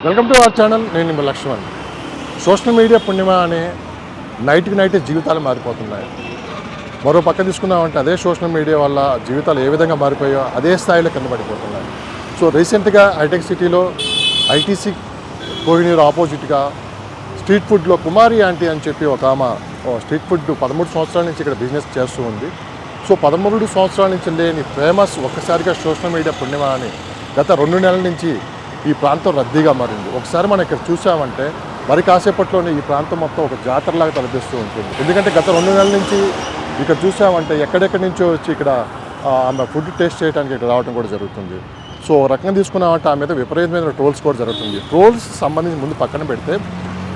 Welcome to our channel. నేను మీ Laxman. Social media పుణ్యమా అనే నైట్కి నైటే జీవితాలు మారిపోతున్నాయి. మరో పక్క తీసుకున్నామంటే అదే సోషల్ మీడియా వల్ల జీవితాలు ఏ విధంగా మారిపోయో అదే స్థాయిలో కింద పడిపోతున్నాయి. సో రీసెంట్గా హైటెక్ సిటీలో ఐటీసీ కోహినూర్ ఆపోజిట్గా స్ట్రీట్ ఫుడ్లో కుమారి ఆంటీ అని చెప్పి ఒక ఆమె స్ట్రీట్ ఫుడ్ 13 సంవత్సరాల నుంచి ఇక్కడ బిజినెస్ చేస్తూ ఉంది. సో 13 సంవత్సరాల నుంచి లేని ఫేమస్ ఒక్కసారిగా సోషల్ మీడియా పుణ్యమా అని గత 2 నెలల నుంచి ఈ ప్రాంతం రద్దీగా మారింది. ఒకసారి మనం ఇక్కడ చూసామంటే మరి కాసేపట్లోనే ఈ ప్రాంతం మొత్తం ఒక జాతరలాగా తలపిస్తూ ఉంటుంది. ఎందుకంటే గత 2 నెలల నుంచి ఇక్కడ చూసామంటే ఎక్కడెక్కడి నుంచో వచ్చి ఇక్కడ ఆమె ఫుడ్ టేస్ట్ చేయడానికి ఇక్కడ రావడం కూడా జరుగుతుంది. సో రకంగా తీసుకున్నామంటే ఆమె మీద విపరీతమైన ట్రోల్స్ కూడా జరుగుతుంది. ట్రోల్స్ సంబంధించి ముందు పక్కన పెడితే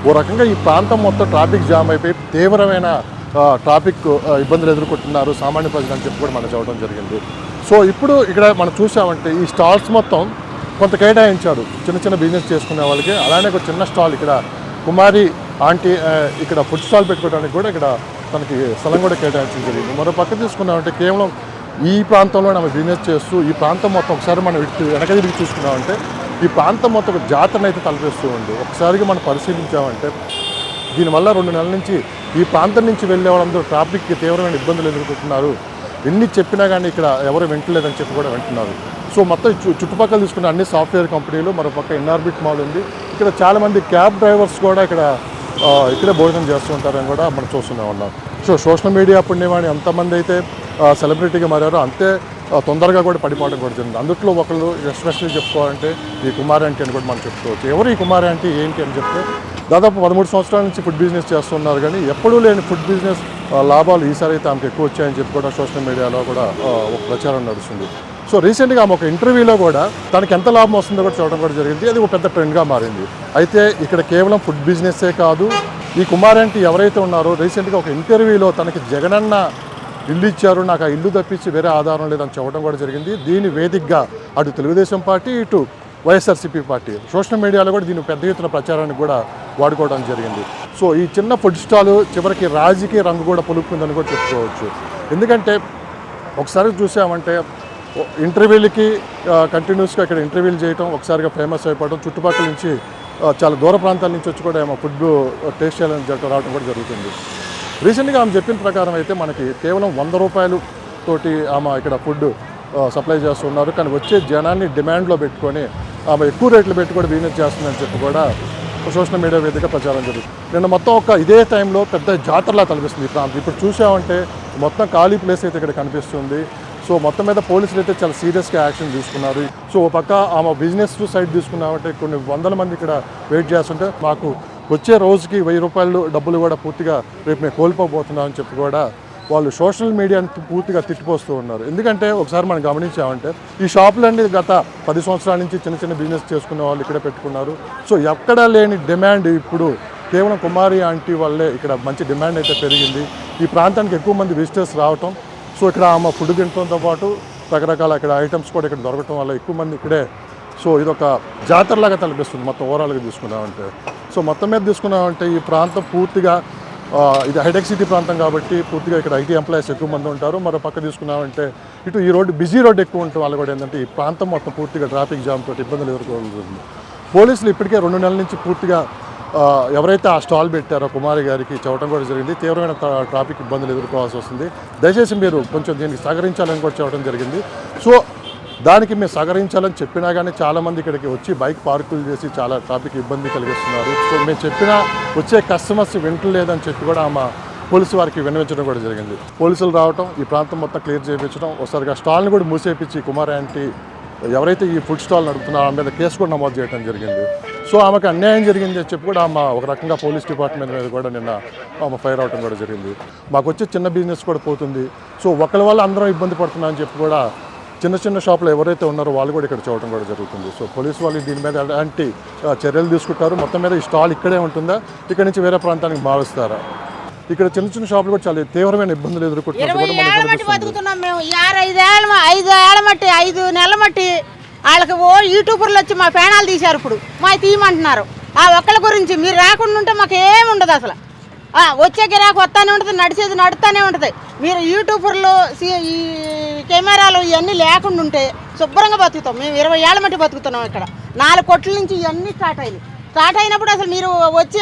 ఓ రకంగా ఈ ప్రాంతం మొత్తం ట్రాఫిక్ జామ్ అయిపోయి తీవ్రమైన ట్రాఫిక్ ఇబ్బందులు ఎదుర్కొంటున్నారు సామాన్య ప్రజలు అని చెప్పి కూడా మనం చూడడం జరిగింది. సో ఇప్పుడు ఇక్కడ మనం చూసామంటే ఈ స్టాల్స్ మొత్తం కొంత కేటాయించారు చిన్న చిన్న బిజినెస్ చేసుకునే వాళ్ళకి. అలానే ఒక చిన్న స్టాల్ ఇక్కడ కుమారి ఆంటీ ఇక్కడ ఫుడ్ స్టాల్ పెట్టుకోవడానికి కూడా ఇక్కడ తనకి స్థలం కూడా కేటాయించడం జరిగింది. మరో పక్క తీసుకున్నామంటే కేవలం ఈ ప్రాంతంలో ఆమె బిజినెస్ చేస్తూ ఈ ప్రాంతం మొత్తం ఒకసారి మనం వెనక తిరిగి చూసుకున్నామంటే ఈ ప్రాంతం మొత్తం ఒక జాతరను అయితే తలపిస్తూ ఉంది. ఒకసారిగా మనం పరిశీలించామంటే దీనివల్ల 2 నెలల నుంచి ఈ ప్రాంతం నుంచి వెళ్ళే వాళ్ళందరూ ట్రాఫిక్కి తీవ్రమైన ఇబ్బందులు ఎదుర్కొంటున్నారు. ఎన్ని చెప్పినా కానీ ఇక్కడ ఎవరు వింటలేదని చెప్పి కూడా వింటున్నారు. సో మొత్తం చుట్టుపక్కల తీసుకున్న అన్ని సాఫ్ట్వేర్ కంపెనీలు, మరోపక్క ఇన్ఆర్బిట్ మాల్ ఉంది. ఇక్కడ చాలామంది క్యాబ్ డ్రైవర్స్ కూడా ఇక్కడే భోజనం చేస్తూ ఉంటారని కూడా మనం చూస్తూనే ఉన్నాం. సో సోషల్ మీడియా పుణ్యమాని ఎంతమంది అయితే సెలబ్రిటీగా మారారో అంతే తొందరగా కూడా పడిపోవడం కూడా జరిగింది. అందుట్లో ఒకళ్ళు ఎస్పెషల్లీ చెప్పుకోవాలంటే ఈ కుమారి ఆంటీ అని కూడా మనం చెప్పుకోవచ్చు. ఎవరు ఈ కుమారి ఆంటీ ఏంటి అని చెప్తే దాదాపు 13 సంవత్సరాల నుంచి ఫుడ్ బిజినెస్ చేస్తున్నారు. కానీ ఎప్పుడూ లేని ఫుడ్ బిజినెస్ లాభాలు ఈసారి అయితే ఆమెకు ఎక్కువ వచ్చాయని చెప్పి కూడా సోషల్ మీడియాలో కూడా ఒక ప్రచారం నడుస్తుంది. సో రీసెంట్గా ఆమె ఒక ఇంటర్వ్యూలో కూడా తనకి ఎంత లాభం వస్తుందో కూడా చూడడం కూడా జరిగింది. అది ఒక పెద్ద ట్రెండ్గా మారింది. అయితే ఇక్కడ కేవలం ఫుడ్ బిజినెస్సే కాదు, ఈ కుమారి ఆంటీ ఎవరైతే ఉన్నారో రీసెంట్గా ఒక ఇంటర్వ్యూలో తనకి జగనన్న ఇల్లు ఇచ్చారు, నాకు ఆ ఇల్లు తప్పించి వేరే ఆధారం లేదని చెప్పడం కూడా జరిగింది. దీని వేదికగా అటు తెలుగుదేశం పార్టీ ఇటు వైఎస్ఆర్సీపీ పార్టీ సోషల్ మీడియాలో కూడా దీని పెద్ద ఎత్తున ప్రచారానికి కూడా వాడుకోవడం జరిగింది. సో ఈ చిన్న ఫుడ్ స్టాల్ చివరికి రాజకీయ రంగు కూడా పొలుపుకుందని కూడా చెప్పుకోవచ్చు. ఎందుకంటే ఒకసారి చూసామంటే ఇంటర్వ్యూలకి కంటిన్యూస్గా ఇక్కడ ఇంటర్వ్యూలు చేయటం, ఒకసారిగా ఫేమస్ అయిపోవడం, చుట్టుపక్కల నుంచి చాలా దూర ప్రాంతాల నుంచి వచ్చి కూడా ఆమె ఫుడ్ టేస్ట్ చేయాలని రావడం కూడా జరుగుతుంది. రీసెంట్గా ఆమె చెప్పిన ప్రకారం అయితే మనకి కేవలం 100 రూపాయలతోటి ఆమె ఇక్కడ ఫుడ్ సప్లై చేస్తున్నారు. కానీ వచ్చే జనాన్ని డిమాండ్లో పెట్టుకొని ఆమె ఎక్కువ రేట్లు పెట్టి కూడా బిజినెస్ చేస్తుందని చెప్పి కూడా సోషల్ మీడియా వేదిక ప్రచారం జరుగుతుంది. నిన్న మొత్తం ఇదే టైంలో పెద్ద జాతరలా తలపిస్తుంది ఈ ప్రాంతం. ఇప్పుడు చూసామంటే మొత్తం ఖాళీ ప్లేస్ అయితే ఇక్కడ కనిపిస్తుంది. సో మొత్తం మీద పోలీసులు అయితే చాలా సీరియస్గా యాక్షన్ తీసుకున్నారు. సో ఒక పక్క ఆమె బిజినెస్ సైడ్ తీసుకున్నామంటే కొన్ని 100 మంది ఇక్కడ వెయిట్ చేస్తుంటే మాకు వచ్చే రోజుకి 1000 రూపాయలు డబ్బులు కూడా పూర్తిగా రేపు మేము కోల్పోబోతున్నామని చెప్పి కూడా వాళ్ళు సోషల్ మీడియాని పూర్తిగా తిట్టిపోస్తూ ఉన్నారు. ఎందుకంటే ఒకసారి మనం గమనించామంటే ఈ షాపులన్నీ గత 10 సంవత్సరాల నుంచి చిన్న చిన్న బిజినెస్ చేసుకునే వాళ్ళు ఇక్కడ పెట్టుకున్నారు. సో ఎక్కడా లేని డిమాండ్ ఇప్పుడు కేవలం కుమారి ఆంటీ వల్లే ఇక్కడ మంచి డిమాండ్ అయితే పెరిగింది. ఈ ప్రాంతానికి ఎక్కువ మంది విజిటర్స్ రావటం, సో ఇక్కడ ఆమె ఫుడ్ తినడంతో పాటు రకరకాల ఇక్కడ ఐటమ్స్ కూడా ఇక్కడ దొరకటం వల్ల ఎక్కువ మంది ఇక్కడే. సో ఇదొక జాతరలాగా తలపిస్తుంది మొత్తం ఓవరాల్గా తీసుకున్నామంటే. సో మొత్తం మీద తీసుకున్నామంటే ఈ ప్రాంతం పూర్తిగా ఇది హైటెక్ సిటీ ప్రాంతం కాబట్టి పూర్తిగా ఇక్కడ ఐటీ ఎంప్లాయీస్ ఎక్కువ మంది ఉంటారు. మరో పక్క తీసుకున్నామంటే ఇటు ఈ రోడ్డు బిజీ రోడ్డు ఎక్కువ ఉంటుంది వాళ్ళు కూడా. ఏంటంటే ఈ ప్రాంతం మొత్తం పూర్తిగా ట్రాఫిక్ జామ్ తోటి ఇబ్బందులు ఎదుర్కోవాల్సింది. పోలీసులు ఇప్పటికే 2 నెలల నుంచి పూర్తిగా ఎవరైతే ఆ స్టాల్ పెట్టారో కుమారి గారికి చెప్పడం కూడా జరిగింది. తీవ్రమైన ట్రాఫిక్ ఇబ్బందులు ఎదుర్కోవాల్సి వస్తుంది, దయచేసి మీరు కొంచెం దీనికి సహకరించాలని కూడా చెప్పడం జరిగింది. సో దానికి మేము సహకరించాలని చెప్పినా కానీ చాలామంది ఇక్కడికి వచ్చి బైక్ పార్కులు చేసి చాలా ట్రాఫిక్ ఇబ్బంది కలిగిస్తున్నారు. సో మేము చెప్పినా వచ్చే కస్టమర్స్ వింటలేదని చెప్పి కూడా ఆమె పోలీసు వారికి విన్నవించడం కూడా జరిగింది. పోలీసులు రావటం, ఈ ప్రాంతం మొత్తం క్లియర్ చేయించడం, ఒకసారిగా స్టాల్ని కూడా మూసేపించి కుమారి ఆంటీ ఎవరైతే ఈ ఫుడ్ స్టాల్ నడుపుతున్నారో ఆమె మీద కేసు కూడా నమోదు చేయడం జరిగింది. సో ఆమెకు అన్యాయం జరిగింది అని చెప్పి కూడా ఆమె ఒక రకంగా పోలీస్ డిపార్ట్మెంట్ మీద కూడా నిన్న ఆమె ఫైర్ అవడం కూడా జరిగింది. మాకు వచ్చే చిన్న బిజినెస్ కూడా పోతుంది, సో ఒకరి వల్ల అందరం ఇబ్బంది పడుతున్నామని చెప్పి కూడా చిన్న చిన్న షాపులు ఎవరైతే ఉన్నారో వాళ్ళు కూడా ఇక్కడ చూడటం కూడా జరుగుతుంది. సో పోలీసు వాళ్ళు దీని మీద ఎలాంటి చర్యలు తీసుకుంటారు, మొత్తం మీద ఈ స్టాల్ ఇక్కడే ఉంటుందా, ఇక్కడ నుంచి వేరే ప్రాంతానికి మారుస్తారా? ఇక్కడ చిన్న చిన్న షాపులు కూడా చాలా తీవ్రమైన ఇబ్బందులు ఎదుర్కొంటున్నారు. 5 నెలల మట్టి వాళ్ళకి యూట్యూబర్లు వచ్చి మా పేనాలు తీశారు. ఇప్పుడు మా తీయమంటున్నారు. ఆ ఒక్కళ్ళ గురించి మీరు రాకుండా ఉంటే మాకు ఏమి ఉండదు. అసలు వచ్చే గిరాకు వస్తానే ఉంటుంది, నడిచేది నడుస్తూనే ఉంటుంది. మీరు యూట్యూబర్లు ఈ కెమెరాలు ఇవన్నీ లేకుండా ఉంటే శుభ్రంగా బతుకుతాం. మేము 20 ఏళ్ళ మట్టి బతుకుతున్నాం ఇక్కడ. 4 కోట్ల నుంచి ఇవన్నీ స్టార్ట్ అయినప్పుడు అసలు మీరు వచ్చి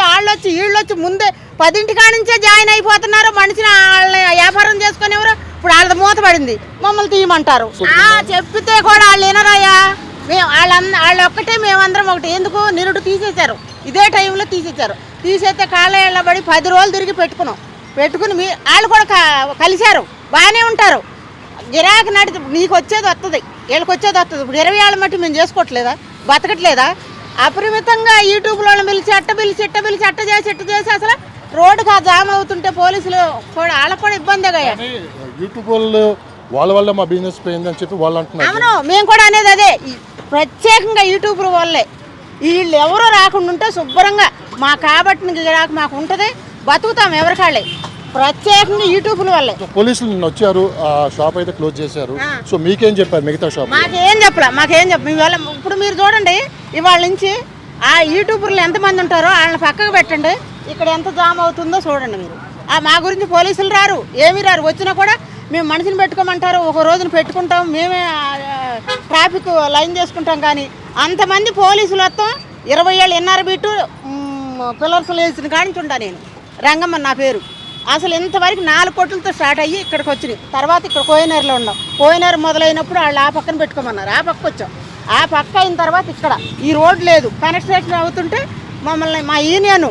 వీళ్ళు వచ్చి ముందే 10 కాడ నుంచే జాయిన్ అయిపోతున్నారు. మనిషిని వాళ్ళని వ్యాపారం చేసుకునేవారు. ఇప్పుడు వాళ్ళది మూత పడింది, మమ్మల్ని తీయమంటారు. చెప్పితే కూడా వాళ్ళు వినరాయా. మేము వాళ్ళు ఒక్కటే, మేమందరం ఒకటి. ఎందుకు నిరుడు తీసేశారు, ఇదే టైంలో తీసేస్తే కాళ్ళ పడి 10 రోజులు తిరిగి పెట్టుకుని వాళ్ళు కూడా కలిశారు, బాగానే ఉంటారు. గిరాకీ నడిచి నీకు వచ్చేది వస్తుంది, వీళ్ళకి వచ్చేది వస్తుంది. ఇప్పుడు 20 ఏళ్ళ మట్టి మేము చేసుకోవట్లేదా, బతకట్లేదా? అపరిమితంగా యూట్యూబ్లో పిలిచి అట్ట చేసి అసలు రోడ్డుకి జామ్ అవుతుంటే పోలీసులు కూడా వాళ్ళకు కూడా ఇబ్బంది. యూట్యూబ్ వాళ్ళ వల్ల మా బిజినెస్ పోయిందని చెప్పి వాళ్ళు అంటున్నారు. అవును, మేము కూడా అనేది అదే. ప్రత్యేకంగా యూట్యూబ్ వల్లే వీళ్ళు ఎవరో రాకుండా ఉంటే శుభ్రంగా మా కాబట్టి గిరాకీ మాకు ఉంటుంది, బతుకుతాం ఎవరికాళ్ళే. ప్రత్యేకంగా యూట్యూబ్ల వల్లే. పోలీసులు నిన్న వచ్చారు, షాప్ అయితే క్లోజ్ చేశారు. సో మీకేం చెప్పారు మిగతా షాప్? మాకేం చెప్పలే. ఇప్పుడు మీరు చూడండి, ఇవాళ నుంచి ఆ యూట్యూబర్లు ఎంతమంది ఉంటారో వాళ్ళని పక్కకు పెట్టండి. ఇక్కడ ఎంత జామ్ అవుతుందో చూడండి మీరు. మా గురించి పోలీసులు రారు, ఏమీ రారు. వచ్చినా కూడా మేము మనిషిని పెట్టుకోమంటారు, ఒక రోజున పెట్టుకుంటాం, మేమే ట్రాఫిక్ లైన్ చేసుకుంటాం. కానీ అంతమంది పోలీసులు వస్తాం. 20 ఏళ్ళు ఎన్ఆర్బీ పిల్లర్స్ వేసిన కానించి ఉంటా నేను. రంగమ్మ నా పేరు. అసలు ఇంతవరకు 4 కోట్లతో స్టార్ట్ అయ్యి ఇక్కడికి వచ్చినాయి. తర్వాత ఇక్కడ కోయినేరులో ఉన్నాం. కోయినేరు మొదలైనప్పుడు వాళ్ళు ఆ పక్కన పెట్టుకోమన్నారు, ఆ పక్క వచ్చాం. ఆ పక్క అయిన తర్వాత ఇక్కడ ఈ రోడ్ లేదు, కన్స్ట్రక్షన్ అవుతుంటే మమ్మల్ని మా యూనియన్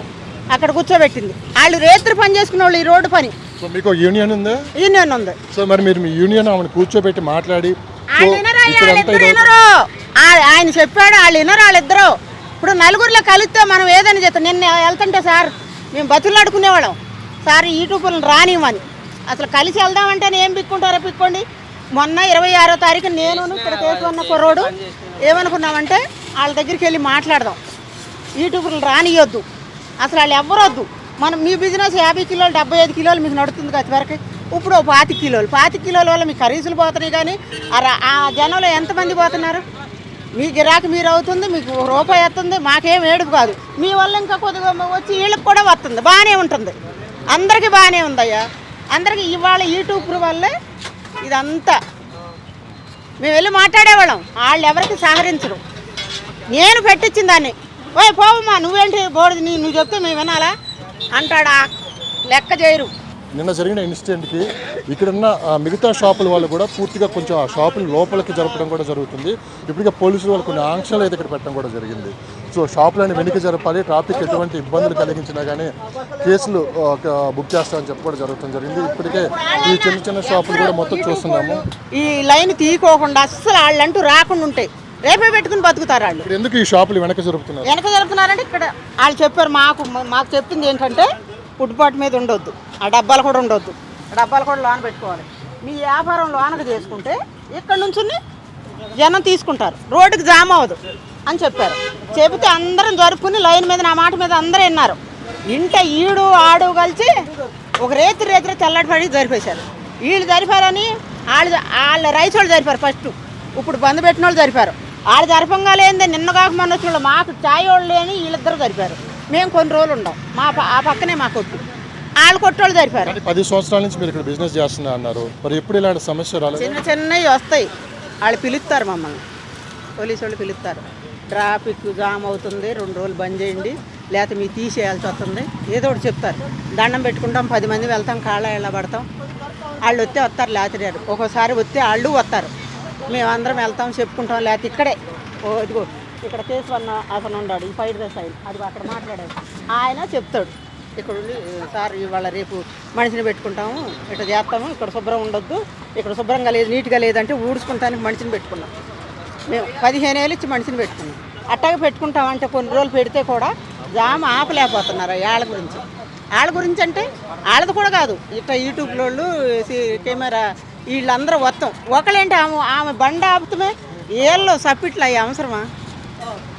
అక్కడ కూర్చోబెట్టింది. వాళ్ళు రేత్రి పని చేసుకునే వాళ్ళు ఈ రోడ్డు పని. సో మీకు యూనియన్ ఉంది? యూనియన్ ఉంది. సో మరి మీరు మీ యూనియన్ ఆమెను కూర్చోబెట్టి మాట్లాడి ఆయన చెప్పాడు, వాళ్ళు వినరు వాళ్ళిద్దరు. ఇప్పుడు నలుగురిలో కలిస్తే మనం ఏదైనా చేస్తాం. నిన్న వెళ్తుంటే సార్ మేము బతులు అడుకునేవాళ్ళం, సార్ యూట్యూబ్లను రానివ్వని. అసలు కలిసి వెళ్దామంటే ఏం పిక్కోండి. మొన్న 26వ తారీఖు నేను ఇక్కడ చేసుకున్న కుర్రోడు ఏమనుకున్నామంటే వాళ్ళ దగ్గరికి వెళ్ళి మాట్లాడదాం, యూట్యూబ్లు రానియొద్దు, అసలు వాళ్ళు ఎవ్వరొద్దు. మనం మీ బిజినెస్ 50 కిలోలు 75 కిలోలు మీకు నడుతుంది కదా వరకు. ఇప్పుడు 25 కిలోల వల్ల మీకు ఖరీదులు పోతున్నాయి. కానీ ఆ జనంలో ఎంతమంది పోతున్నారు? మీ గిరాకీ మీరు అవుతుంది, మీకు రూపాయి వస్తుంది, మాకేం ఏడుపు కాదు. మీ వల్ల ఇంకా కొద్దిగా వచ్చి వీళ్ళకి కూడా వస్తుంది, బాగానే ఉంటుంది, అందరికీ బాగానే ఉందయ్యా. అందరికీ ఇవాళ యూట్యూబ్ వల్లే ఇదంతా. మేము వెళ్ళి మాట్లాడేవాళ్ళం, వాళ్ళు ఎవరికి సహకరించరు. నేను పెట్టించిన దాన్ని, ఓయ్ పోవమ్మా నువ్వేంటి బోర్డు నువ్వు చెప్తే మేము వినాలా అంటాడా, లెక్క చేయరు. నిన్న జరిగిన ఇన్సిడెంట్కి ఇక్కడున్న మిగతా షాపుల వాళ్ళు కూడా పూర్తిగా కొంచెం ఆ షాపుల లోపలికి జరపడం కూడా జరుగుతుంది. ఇప్పటికే పోలీసులు వాళ్ళు కొన్ని ఆంక్షలు అయితే ఇక్కడ పెట్టడం కూడా జరిగింది. సో షాపులని వెనక్కి జరపాలి, ట్రాఫిక్ ఎటువంటి ఇబ్బందులు కలిగించినా కానీ కేసులు బుక్ చేస్తామని చెప్పి కూడా జరిగింది. ఇప్పటికే ఈ చిన్న షాపులు కూడా మొత్తం చూస్తున్నాము. ఈ లైన్ తీయకోకుండా అస్సలు వాళ్ళంటూ రాకుండా ఉంటాయి, రేపే పెట్టుకుని బతుకుతారు వాళ్ళు. ఎందుకు ఈ షాపులు వెనక జరుపుతున్నారంటే ఇక్కడ వాళ్ళు చెప్పారు, మాకు చెప్పింది ఏంటంటే ఫుట్పాత్ మీద ఉండొద్దు, ఆ డబ్బాలు కూడా ఉండొద్దు, డబ్బాలు కూడా లోన పెట్టుకోవాలి. మీ వ్యాపారం లోనకు చేసుకుంటే ఇక్కడ నుంచి జనం తీసుకుంటారు, రోడ్డుకి జామ్ అవ్వదు అని చెప్పారు. చెబితే అందరం జరుపుకుని లైన్ మీద నా మాట మీద అందరూ విన్నారు. ఈడు ఆడు కలిసి ఒక రేత్రి తెల్లటి పడి జరిపేశారు. వీళ్ళు జరిపారని వాళ్ళ రైస్ వాళ్ళు జరిపారు ఫస్ట్. ఇప్పుడు బంద్ పెట్టిన వాళ్ళు జరిపారు. వాళ్ళు జరపంగా లేనిదే నిన్న కాక మొన్న వచ్చిన వాళ్ళు మాకు ఛాయ్ వాళ్ళు లేని వీళ్ళిద్దరు జరిపారు. మేము కొన్ని రోజులు ఉండం, ఆ పక్కనే మా కొట్టు, వాళ్ళు కొట్టోళ్ళు జరిపారు. 10 సంవత్సరాల నుంచి మీరు ఇక్కడ బిజినెస్ చేస్తున్నా అన్నారు, మరి ఎప్పుడు ఇలాంటి సమస్య రాలేదు? చిన్నవి వస్తాయి, వాళ్ళు పిలుస్తారు మమ్మల్ని, పోలీసు వాళ్ళు పిలుస్తారు. ట్రాఫిక్ జామ్ అవుతుంది, 2 రోజులు బంద్ చేయండి, లేకపోతే మీకు తీసేయాల్సి వస్తుంది, ఏదో ఒకటి చెప్తారు. దండం పెట్టుకుంటాం, 10 మంది వెళ్తాం, కాళ్ళ పడతాం. వాళ్ళు వస్తారు, లేకపోతే ఒక్కోసారి వాళ్ళు వస్తారు. మేమందరం వెళ్తాం, చెప్పుకుంటాం. లేకపోతే ఇక్కడే ఇదిగో ఇక్కడ కేసు అన్న అతను ఉన్నాడు, ఈ ఫైట్ సైడ్ అది అక్కడ మాట్లాడాడు, ఆయన చెప్తాడు. ఇక్కడ ఉండి సార్ ఇవాళ రేపు మనిషిని పెట్టుకుంటాము, ఇట్లా చేస్తాము, ఇక్కడ శుభ్రం ఉండొద్దు, ఇక్కడ శుభ్రంగా లేదు, నీట్గా లేదంటే ఊడ్చుకుంటానికి మనిషిని పెట్టుకున్నాం. మేము 15 ఏళ్ళు ఇచ్చి మనిషిని పెట్టుకున్నాం. అట్టగా పెట్టుకుంటామంటే కొన్ని రోజులు పెడితే కూడా జామ ఆపలేకపోతున్నారు. వాళ్ళ గురించి అంటే వాళ్ళది కూడా కాదు, ఇట్లా యూట్యూబ్లో వాళ్ళు కెమెరా వీళ్ళందరూ వస్తాం. ఒకళ్ళేంటి ఆమె బండి ఆపుతమే ఏళ్ళు సప్పిట్లు అయ్యి అవసరమా?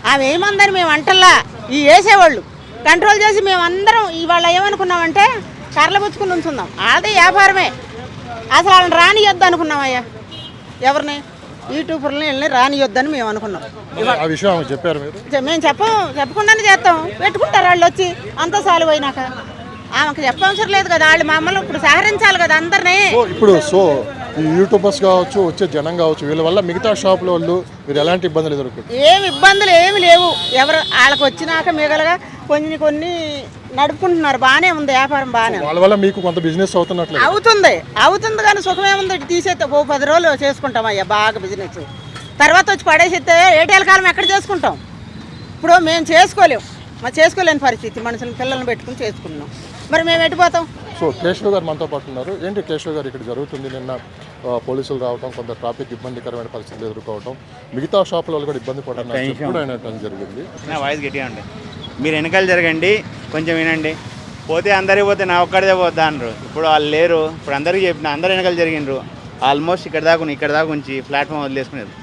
ఆమె ఏమందని మేము అంటల్లా, ఈ వేసేవాళ్ళు కంట్రోల్ చేసి మేమందరం ఇవాళ ఏమనుకున్నామంటే కర్రలు పుచ్చుకుని ఉంచుందాం, అదే వ్యాపారమే. అసలు వాళ్ళని రానియొద్దు అనుకున్నామయ్యా, ఎవరిని యూట్యూబర్ని వెళ్ళి రానియొద్దని మేము అనుకున్నాం. మేము చెప్పకుండానే చేస్తాం, పెట్టుకుంటారు వాళ్ళు వచ్చి అంత సాల్వ్ అయినాక. ఆమెకు చెప్పవసరం లేదు కదా, వాళ్ళు మమ్మల్ని ఇప్పుడు సహకరించాలి కదా అందరినీ. ఇప్పుడు సో ఈ యూట్యూబర్స్ కావచ్చు, వచ్చే జనం కావచ్చు, వీళ్ళ వల్ల మిగతా షాపుల వాళ్ళు మీరు ఎలాంటి ఇబ్బందులు ఎదుర్కొంటారు? ఏమి ఇబ్బందులు ఏమి లేవు. ఎవరు వాళ్ళకి వచ్చినాక మిగలగా కొన్ని నడుపుకుంటున్నారు. బాగానే ఉంది, వ్యాపారం బాగానే ఉంది. వాళ్ళ వల్ల మీకు కొంత బిజినెస్ అవుతున్నట్లే. అవుతుంది కానీ సుఖమేముంది. తీసేస్తే 10 రోజులు చేసుకుంటాం అయ్యా బాగా బిజినెస్. తర్వాత వచ్చి పడేసిస్తే ఏటేళ్ళ కాలం ఎక్కడ చేసుకుంటాం? ఇప్పుడు మేము చేసుకోలేని పరిస్థితి. మనుషులు పిల్లల్ని పెట్టుకుని చేసుకున్నాం, మరి మేము ఎట్టిపోతాం? సో కేశవ్ గారు మనతో పాటు ఉన్నారు. ఏంటి కేశవ్ గారు, ఇక్కడ జరుగుతుంది నిన్న పోలీసులు రావడం, కొంత ట్రాఫిక్ ఇబ్బందికరమైన పరిస్థితులు ఎదుర్కోవడం, మిగతా షాపుల వాళ్ళు కూడా ఇబ్బంది పడడం జరిగింది. నా వాయిస్ గట్టిగా అండి. మీరు వెనకాల జరగండి, కొంచెం వినండి. పోతే అందరికి పోతే నా ఒక్కడిదే పోతా అన్నారు. ఇప్పుడు వాళ్ళు లేరు. ఇప్పుడు అందరికీ చెప్పిన, అందరు వెనకాల జరిగినారు. ఆల్మోస్ట్ ఇక్కడ దాకా ఉంచి ప్లాట్ఫామ్ వదిలేసుకునేది.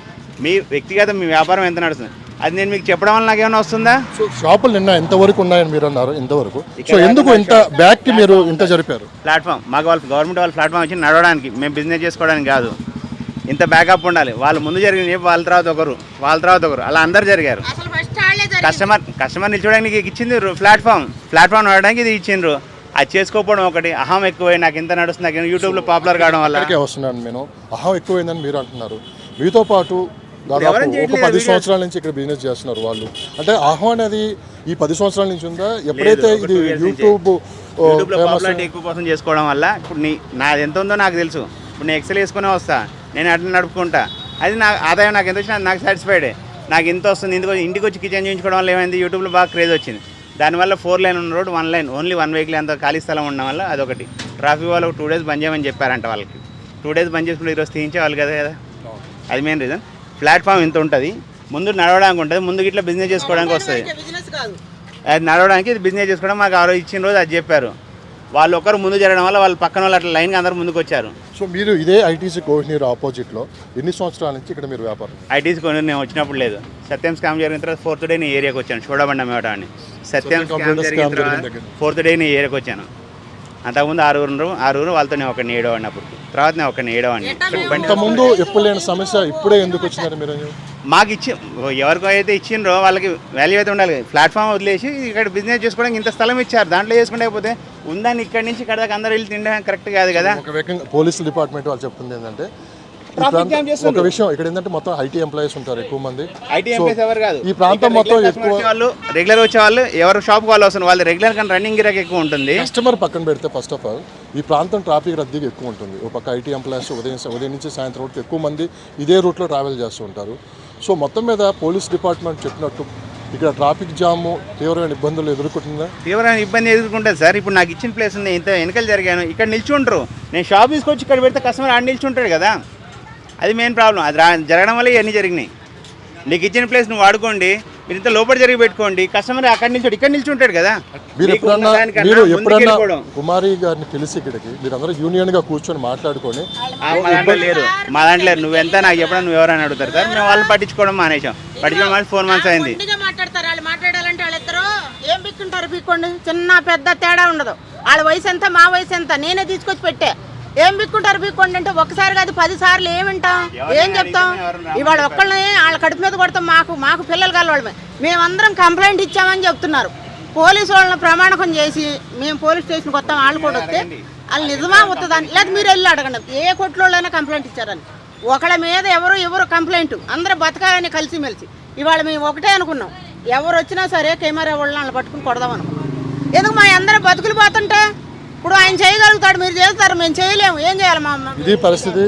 మీ వ్యక్తిగత మీ వ్యాపారం ఎంత నడుస్తుంది అది నేను మీకు చెప్పడం వల్ల నాకేమైనా వస్తుందా? సో షాపులు నిన్న ఎంతవరకు ఉన్నాయని మీరు అన్నారు, ఇంతవరకు. సో ఎందుకు ఇంత బ్యాక్కి మీరు ఇంత జరిపారు? ప్లాట్ఫామ్ మాకు వాళ్ళు గవర్నమెంట్ వాళ్ళు ప్లాట్ఫామ్ వచ్చి నడవడానికి, మేము బిజినెస్ చేసుకోవడానికి కాదు. ఇంత బ్యాకప్ ఉండాలి. వాళ్ళు ముందు జరిగింది, వాళ్ళ తర్వాత ఒకరు అలా అందరు జరిగారు. కస్టమర్ నిల్చోడానికి ఇచ్చింది ప్లాట్ఫామ్ నడవడానికి ఇది ఇచ్చిండ్రు. అది చేసుకోకపోవడం ఒకటి. అహం ఎక్కువై నాకు ఇంత నడుస్తుంది, నాకు యూట్యూబ్లో పాపులర్ కావడం వల్ల వస్తున్నాను నేను. అహం ఎక్కువైందని మీరు అంటున్నారు. మీతో పాటు దాదాపు ఒక 10 సంవత్సరాల నుంచి ఇక్కడ బిజినెస్ చేస్తున్నారు వాళ్ళు. అంటే అహం అనేది ఈ 10 సంవత్సరాల నుంచి ఉందా? ఎప్పుడైతే ఇది యూట్యూబ్లో పాపులారిటీ ఎక్కువ కోసం చేసుకోవడం వల్ల ఇప్పుడు నాది ఎంత ఉందో నాకు తెలుసు. ఇప్పుడు నేను ఎక్సెల్ వేసుకునే వస్తా, నేను అట్లా నడుపుకుంటా. అది నా ఆదాయం నాకు ఎంత వచ్చినా నాకు సాటిస్ఫైడే. నాకు ఇంత వస్తుంది. ఇంటికి వచ్చి కిచెన్ చేయించుకోవడం వల్ల ఏమైంది, యూట్యూబ్లో బాగా క్రేజ్ వచ్చింది. దానివల్ల 4 లైన్ ఉన్న రోడ్ 1 లైన్, ఓన్లీ 1 వెహికల్ అంత ఖాళీ స్థలం ఉండడం వల్ల అదొకటి. ట్రాఫిక్ వాళ్ళు 2 డేస్ బంద్ చేయమని చెప్పారంట. వాళ్ళకి 2 డేస్ బంద్ చేసుకుంటే ఈరోజు తీయించేవాళ్ళు కదా. అది మెయిన్ రీజన్. ప్లాట్ఫామ్ ఇంత ఉంటుంది, ముందు నడవడానికి ఉంటుంది, ముందు ఇట్లా బిజినెస్ చేసుకోవడానికి వస్తుంది. అది నడవడానికి, ఇది బిజినెస్ చేసుకోవడం మాకు ఆ రోజు ఇచ్చిన రోజు అది చెప్పారు. వాళ్ళు ఒకరు ముందు జరగడం వల్ల వాళ్ళు పక్కన వాళ్ళు అట్లా లైన్గా అందరూ ముందుకు వచ్చారు. సో మీరు ఇదే ఐటీసీ కోహినూర్ ఆపోజిట్లో ఎన్ని సంవత్సరాల నుంచి ఇక్కడ మీరు వ్యాపారం? ఐటీసీ కోహినూర్ నేను వచ్చినప్పుడు లేదు. సత్యం స్కామ్ జరిగిన తర్వాత 4th డే నేను ఏరియాకి వచ్చాను. చూడబండి అమ్మేవాట అని. సత్యం స్కామ్ జరిగిన తర్వాత 4th డే నేను ఏరియాకి వచ్చాను. అంతకుముందు 6 వాళ్ళతో నేను ఒకరిని ఏడవాడిని. అప్పుడు తర్వాత నేను ఒకరిని ఏడవాడిని. ఇంతకుముందు ఎప్పుడు లేని సమస్య ఇప్పుడే ఎందుకు వచ్చినారు మీరు? మాకు ఎవరికో అయితే ఇచ్చిండ్రో వాళ్ళకి వాల్యూ అయితే ఉండాలి. ప్లాట్ఫామ్ వదిలేసి ఇక్కడ బిజినెస్ చేసుకోవడానికి ఇంత స్థలం ఇచ్చారు, దాంట్లో చేసుకుంటే పోతే ఉందని ఇక్కడి నుంచి ఇక్కడ దాకా అందరూ వెళ్ళి తినడం కరెక్ట్ కాదు కదా. ఒక రకంగా పోలీసు డిపార్ట్మెంట్ వాళ్ళు చెప్తుంది ఏంటంటే, ఒక విషయం ఇక్కడ ఏంటంటే మొత్తం ఐటీ ఎంప్లాయీస్ ఉంటారు ఎక్కువ మంది. ఐటీ ఎంప్లాయీస్ ఎవరు కాదు, ఈ ప్రాంతం మొత్తం ఎక్కువ వాళ్ళు రెగ్యులర్ వచ్చే వాళ్ళు, ఎవరు షాప్ వాళ్ళు వస్తున్నారు వాళ్ళు రెగ్యులర్ కానీ రన్నింగ్ గిరాక్ ఎక్కువ ఉంటుంది. కస్టమర్ పక్కన పెడితే ఫస్ట్ ఆఫ్ ఆల్ ఈ ప్రాంతం ట్రాఫిక్ రద్దీగా ఎక్కువ ఉంటుంది. ఒక పక్క ఐటీ ఎంప్లాయీస్ ఉదయం నుంచి సాయంత్రం వరకు ఎక్కువ మంది ఇదే రూట్లో ట్రావెల్ చేస్తూ ఉంటారు. సో మొత్తం మీద పోలీస్ డిపార్ట్మెంట్ చెప్పినట్టు ఇక్కడ ట్రాఫిక్ జాము తీవ్రమైన ఇబ్బందులు ఎదుర్కొంటుందా? తీవ్రమైన ఇబ్బంది ఎదుర్కొంటుంది సార్. ఇప్పుడు నాకు ఇచ్చిన ప్లేస్ ఉంది, ఇంత వెనకలు జరిగాను, ఇక్కడ నిల్చుంటారు. నేను షాప్ తీసుకొచ్చి ఇక్కడ పెడితే కస్టమర్ ఆడ నిల్చుంటాడు కదా. అది మెయిన్ ప్రాబ్లం. అది జరగడం వల్ల ఇవన్నీ జరిగినాయి. నీకు ఇచ్చిన ప్లేస్ నువ్వు వాడుకోండి, మీరు ఇంత లోపల జరిగి పెట్టుకోండి, కస్టమర్ అక్కడ నిల్చోడు ఇక్కడ నిల్చుంటాడు కదా. మీరు ఎప్పుడన్నా కుమారి గారిని తెలిసి ఇక్కడికి మీరు అందరూ యూనియన్గా కూర్చొని మాట్లాడుకొని? మా దాంట్లో నువ్వెంత నాకు చెప్పడం నువ్వు ఎవరైనా అడుగుతారు సార్. మేము వాళ్ళు పట్టించుకోవడం మానేసాం. పట్టించుకోవడం 4 months అయింది. మాట్లాడతారు వాళ్ళు. మాట్లాడాలంటే వాళ్ళిద్దరు ఏం బిక్కుంటారు, బిక్కోండి. చిన్న పెద్ద తేడా ఉండదు. వాళ్ళ వయసు ఎంత, మా వయసు ఎంత, నేనే తీసుకొచ్చి పెట్టా. ఏం బిక్కుంటారు, బిక్కోండి అంటే ఒకసారి కాదు 10 సార్లు ఏం వింటాం, ఏం చెప్తాం? ఇవాళ ఒక్కళ్ళని వాళ్ళ కడుపు మీద కొడతాం. మాకు పిల్లలు కలవాళ్ళమే. మేమందరం కంప్లైంట్ ఇచ్చామని చెప్తున్నారు. పోలీసు వాళ్ళని ప్రమాణకం చేసి మేము పోలీస్ స్టేషన్కి వస్తాం. వాళ్ళు కూడా వస్తే వాళ్ళు నిజమా వస్తుందని, లేదా మీరు వెళ్ళి అడగండి ఏ కొట్లోనైనా కంప్లైంట్ ఇచ్చారని. ఒకళ్ళ మీద ఎవరు కంప్లైంట్, అందరూ బతకాలని కలిసిమెలిసి. ఇవాళ మేము ఒకటే అనుకున్నాం, ఎవరు వచ్చినా సరే కెమెరా వాళ్ళని వాళ్ళు పట్టుకుని కొడదాం అనుకున్నాం. ఎందుకు మా అందరూ బతుకులు పోతుంటే ఇప్పుడు ఆయన చేయగలుగుతాడు, మీరు చేస్తారు, మేము చేయలేము. ఏం చేయాలి మా అమ్మ? ఇది పరిస్థితి.